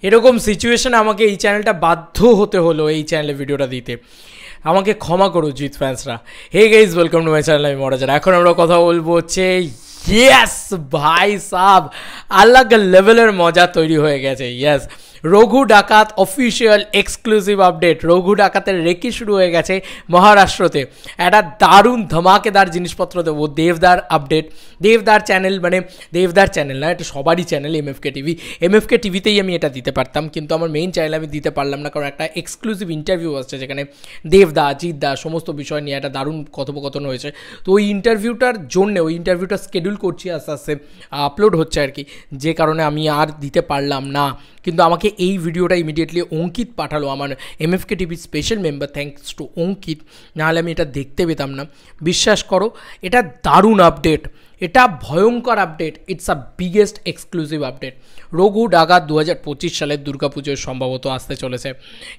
এরকম সিচুয়েশনে আমাকে এই চ্যানেলটা বাধ্য হতে হলো এই চ্যানেলে ভিডিওটা দিতে। আমাকে ক্ষমা করো জিৎ ফ্যান্সরা। Hey guys, welcome to my channel, আমি মহারাজার। এখন আমরা কথা বলবো হচ্ছে ইয়েস ভাই সাব, আলাগ লেভেলের মজা তৈরি হয়ে গেছে। ইয়েস, রঘু ডাকাত অফিসিয়াল এক্সক্লুসিভ আপডেট। রঘু ডাকাতের রেকি শুরু হয়ে গেছে মহারাষ্ট্রতে। একটা দারুণ ধামাকেদার জিনিসপত্র দেবো। দেবদার আপডেট, দেবদার চ্যানেল, মানে দেবদার চ্যানেল না, এটা সবারই চ্যানেল, এমএফকে টিভি। এমএফকে টিভিতেই আমি এটা দিতে পারতাম, কিন্তু আমার মেইন চ্যানেলে আমি দিতে পারলাম না, কারণ একটা এক্সক্লুসিভ ইন্টারভিউ আসছে যেখানে দেবদা, জিৎদা সমস্ত বিষয় নিয়ে একটা দারুণ কথোপকথন হয়েছে। তো ওই ইন্টারভিউটার জন্য, ওই ইন্টারভিউটা শিডিউল করছি, আস্তে আস্তে আপলোড হচ্ছে আর কি, যে কারণে আমি আর দিতে পারলাম না। কিন্তু আমাকে এই ভিডিওটা ইমিডিয়েটলি অঙ্কিত পাঠালো, আমার এমএফকে টিভির স্পেশাল মেম্বার, থ্যাঙ্কস টু অঙ্কিত, নাহলে আমি এটা দেখতে পেতাম না। বিশ্বাস করো, এটা দারুণ আপডেট, এটা ভয়ঙ্কর update. It's a biggest exclusive update. Raghu ডাকাত 2025 সালের দুর্গাপুজোর সম্ভবত আসতে চলেছে।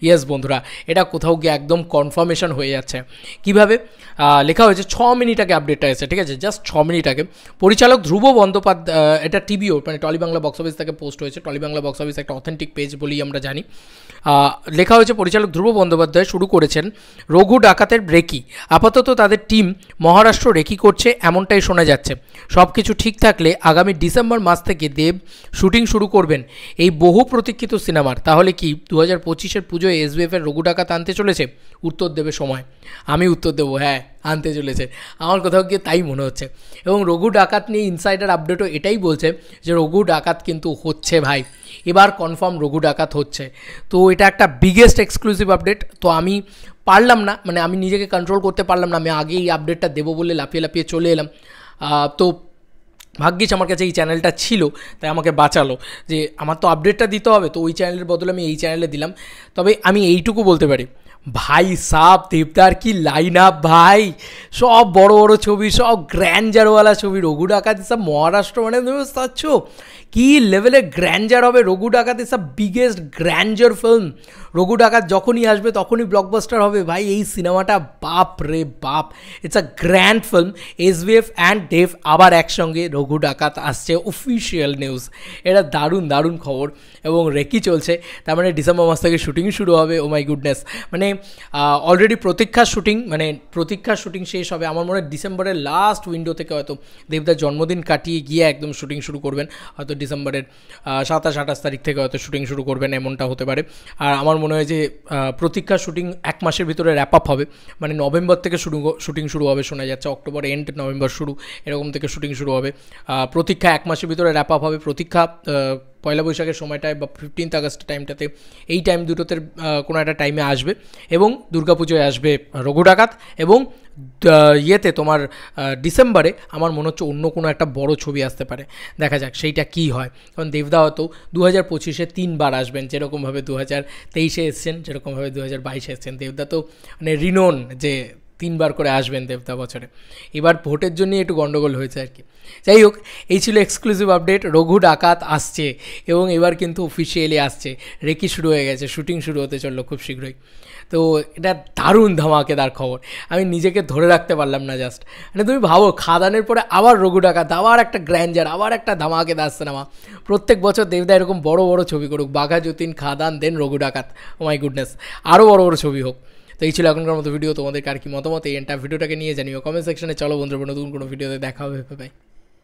ইয়েস বন্ধুরা, এটা কোথাও গিয়ে একদম কনফার্মেশন হয়ে যাচ্ছে। কীভাবে লেখা হয়েছে, 6 মিনিট আগে আপডেটটা এসেছে, ঠিক আছে, জাস্ট 6 মিনিট আগে। পরিচালক ধ্রুব বন্দ্যোপাধ্যায়, এটা টিভিও, মানে টলি বাংলা বক্স অফিস থেকে পোস্ট হয়েছে। টলি বাংলা বক্স অফিস একটা অথেন্টিক পেজ বলেই আমরা জানি। লেখা হয়েছে, পরিচালক ধ্রুব বন্দ্যোপাধ্যায় শুরু করেছেন রঘু ডাকাতের রেকি। আপাতত তাদের টিম মহারাষ্ট্র রেকি করছে, এমনটাই শোনা যাচ্ছে। সব কিছু ঠিক থাকলে আগামী ডিসেম্বর মাস থেকে দেব শুটিং শুরু করবেন এই বহু প্রতীক্ষিত সিনেমার। তাহলে কি 2025-এর পুজোয় এসবিএফের রঘু ডাকাত আনতে চলেছে? উত্তর দেবে সময়। আমি উত্তর দেবো, হ্যাঁ আনতে চলেছে, আমার কোথাও গিয়ে তাই মনে হচ্ছে। এবং রঘু ডাকাত নিয়ে ইনসাইডার আপডেটও এটাই বলছে যে রঘু ডাকাত কিন্তু হচ্ছে ভাই, এবার কনফার্ম রঘু ডাকাত হচ্ছে। তো এটা একটা বিগেস্ট এক্সক্লুসিভ আপডেট। তো আমি পারলাম না, মানে আমি নিজেকে কন্ট্রোল করতে পারলাম না, আমি আগে এই আপডেটটা দেবো বলে লাফিয়ে লাফিয়ে চলে এলাম। তো ভাগ্যিস আমার কাছে এই চ্যানেলটা ছিল, তাই আমাকে বাঁচালো, যে আমার তো আপডেটটা দিতে হবে, তো ওই চ্যানেলের বদলে আমি এই চ্যানেলে দিলাম। তবে আমি এইটুকু বলতে পারি, ভাই সাব দেবদার কি লাইন আপ ভাই, সব বড় বড় ছবি, সব গ্র্যান্ডারওয়ালা ছবি। রঘু ডাকাত সব মহারাষ্ট্র, মানে তুমি বুঝতে পারছো কী লেভেলের গ্র্যান্ডার হবে। রঘু ডাকাত is the biggest grandeur film. Raghu ডাকাত যখনই আসবে তখনই ব্লকবাস্টার হবে ভাই এই সিনেমাটা। বাপ রে বাপ, it's a grand film. SVF and Dev আবার একসঙ্গে, রঘু ডাকাত আসছে, অফিসিয়াল নিউজ। এটা দারুণ দারুণ খবর। এবং রেকি চলছে, তার মানে ডিসেম্বর মাস থেকে শুটিং শুরু হবে। ও মাই গুডনেস, মানে অলরেডি প্রতীক্ষার শুটিং শেষ হবে আমার মনে হয় ডিসেম্বরের লাস্ট উইন্ডো থেকে। হয়তো দেবদার জন্মদিন কাটিয়ে গিয়ে একদম শুটিং শুরু করবেন, হয়তো ডিসেম্বরের 27-28 তারিখ থেকে হয়তো শুটিং শুরু করবেন, এমনটা হতে পারে। আর আমার মনে হয় যে প্রতীক্ষার শুটিং 1 মাসের ভিতরে র্যাপ আপ হবে, মানে নভেম্বর থেকে শুটিং শুরু হবে শোনা যাচ্ছে, অক্টোবর এন্ড নভেম্বর শুরু, এরকম থেকে শুটিং শুরু হবে। প্রতীক্ষা 1 মাসের ভিতরে র্যাপ আপ হবে। প্রতীক্ষা পয়লা বৈশাখের সময়টায় বা 15 আগস্ট টাইমটাতে, এই টাইম দুটোতে কোনো একটা টাইমে আসবে। এবং দুর্গাপুজোয় আসবে রঘু ডাকাত। এবং ইয়েতে তোমার ডিসেম্বরে আমার মনে হচ্ছে অন্য কোনো একটা বড় ছবি আসতে পারে, দেখা যাক সেইটা কী হয়। কারণ দেবদা হয়তো 2025-এ 3বার আসবেন, যেরকমভাবে 2023-এ এসছেন, যেরকমভাবে 2022-এ এসছেন। দেবদা তো মানে রিনোন যে 3বার করে আসবেন দেবদা বছরে। এবার ভোটের জন্যই একটু গন্ডগোল হয়েছে আর কি। যাই হোক, এই ছিল এক্সক্লুসিভ আপডেট। রঘু ডাকাত আসছে এবং এবার কিন্তু অফিসিয়ালি আসছে। রেকি শুরু হয়ে গেছে, শুটিং শুরু হতে চললো খুব শীঘ্রই। তো এটা দারুণ ধামাকেদার খবর, আমি নিজেকে ধরে রাখতে পারলাম না। জাস্ট মানে তুমি ভাবো, খাদানের পরে আবার রঘু ডাকাত, আবার একটা গ্র্যান্ডার, আবার একটা ধামাকেদার সিনেমা। প্রত্যেক বছর দেবদা এরকম বড় বড় ছবি করুক, বাঘা যতীন, খাদান, দেন রঘু ডাকাত। ও মাই গুডনেস, আরও বড় বড় ছবি হোক। তো এই ছিল এখনকার মতো ভিডিও। তোমাদের আর কি মতামত এই এন্টার ভিডিওটাকে নিয়ে জানিও কমেন্ট সেকশনে। চলো বন্ধুরা, নতুন কোনো ভিডিওতে দেখা হবে, বাই।